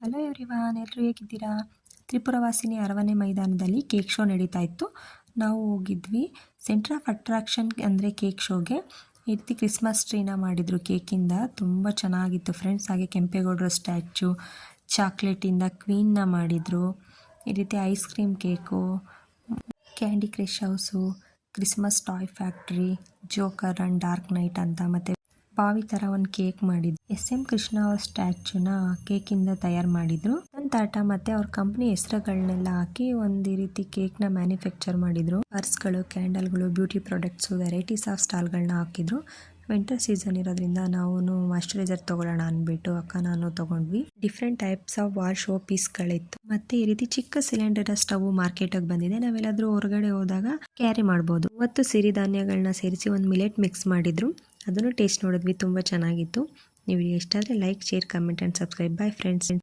Hello everyone, ಎಲ್ಲರೂ ಹೇಗಿದ್ದೀರಾ? ತ್ರಿಪುರವಾಸಿನಿ ಅರಮನೆ ಮೈದಾನದಲ್ಲಿ ಕೇಕ್ ಶೋ ನಡೀತಾ ಇತ್ತು. ನಾವು ಹೋಗಿದ್ವಿ. ಸೆಂಟರ್ ಆಫ್ ಅಟ್ರಾಕ್ಷನ್ ಅಂದರೆ ಕೇಕ್ ಶೋಗೆ ಈ ರೀತಿ ಕ್ರಿಸ್ಮಸ್ ಟ್ರೀನ ಮಾಡಿದರು ಕೇಕಿಂದ. ತುಂಬ ಚೆನ್ನಾಗಿತ್ತು ಫ್ರೆಂಡ್ಸ್. ಹಾಗೆ ಕೆಂಪೇಗೌಡರ ಸ್ಟ್ಯಾಚು, ಚಾಕ್ಲೇಟಿಂದ ಕ್ವೀನ್ನ ಮಾಡಿದರು. ಈ ರೀತಿ ice cream cake, candy crush house, Christmas toy factory, joker and dark night ಅಂತ, ಮತ್ತು ಬಾವಿ ಥರ ಒಂದು ಕೇಕ್ ಮಾಡಿದ್ರು. ಎಸ್.ಎಂ. ಕೃಷ್ಣ ಅವ್ರ ಸ್ಟ್ಯಾಚ್ಯೂನ ಕೇಕಿಂದ ತಯಾರು ಮಾಡಿದ್ರು. ತಾಟ ಮತ್ತು ಅವ್ರ ಕಂಪ್ನಿ ಹೆಸರುಗಳನ್ನೆಲ್ಲ ಹಾಕಿ ಒಂದು ಈ ರೀತಿ ಕೇಕ್ನ ಮ್ಯಾನುಫ್ಯಾಕ್ಚರ್ ಮಾಡಿದ್ರು. ಪರ್ಸ್ಗಳು, ಕ್ಯಾಂಡಲ್ಗಳು, ಬ್ಯೂಟಿ ಪ್ರಾಡಕ್ಟ್ಸು, ವೆರೈಟೀಸ್ ಆಫ್ ಸ್ಟಾಲ್ಗಳನ್ನ ಹಾಕಿದ್ರು. ವಿಂಟರ್ ಸೀಸನ್ ಇರೋದ್ರಿಂದ ನಾವು ಮಾಯಿಶ್ಚರೈಸರ್ ತೊಗೊಳ್ಳೋಣ ಅಂದ್ಬಿಟ್ಟು ಅಕ್ಕ ನಾನು ತೊಗೊಂಡ್ವಿ. Different types of wall show ಪೀಸ್ಗಳಿತ್ತು. ಮತ್ತೆ ಈ ರೀತಿ ಚಿಕ್ಕ ಸಿಲಿಂಡರ್ ಸ್ಟವ್ ಮಾರ್ಕೆಟಿಗೆ ಬಂದಿದೆ. ನಾವೆಲ್ಲಾದ್ರೂ ಹೊರಗಡೆ ಹೋದಾಗ ಕ್ಯಾರಿ ಮಾಡ್ಬೋದು. ಮತ್ತು ಸಿರಿಧಾನ್ಯಗಳನ್ನ ಸೇರಿಸಿ ಒಂದು ಮಿಲೆಟ್ ಮಿಕ್ಸ್ ಮಾಡಿದ್ರು. ಅದನ್ನು ಟೇಸ್ಟ್ ನೋಡಿದ್ವಿ, ತುಂಬ ಚೆನ್ನಾಗಿತ್ತು. ನೀವು ಇಷ್ಟ ಆದರೆ like, share, comment and subscribe. By friends.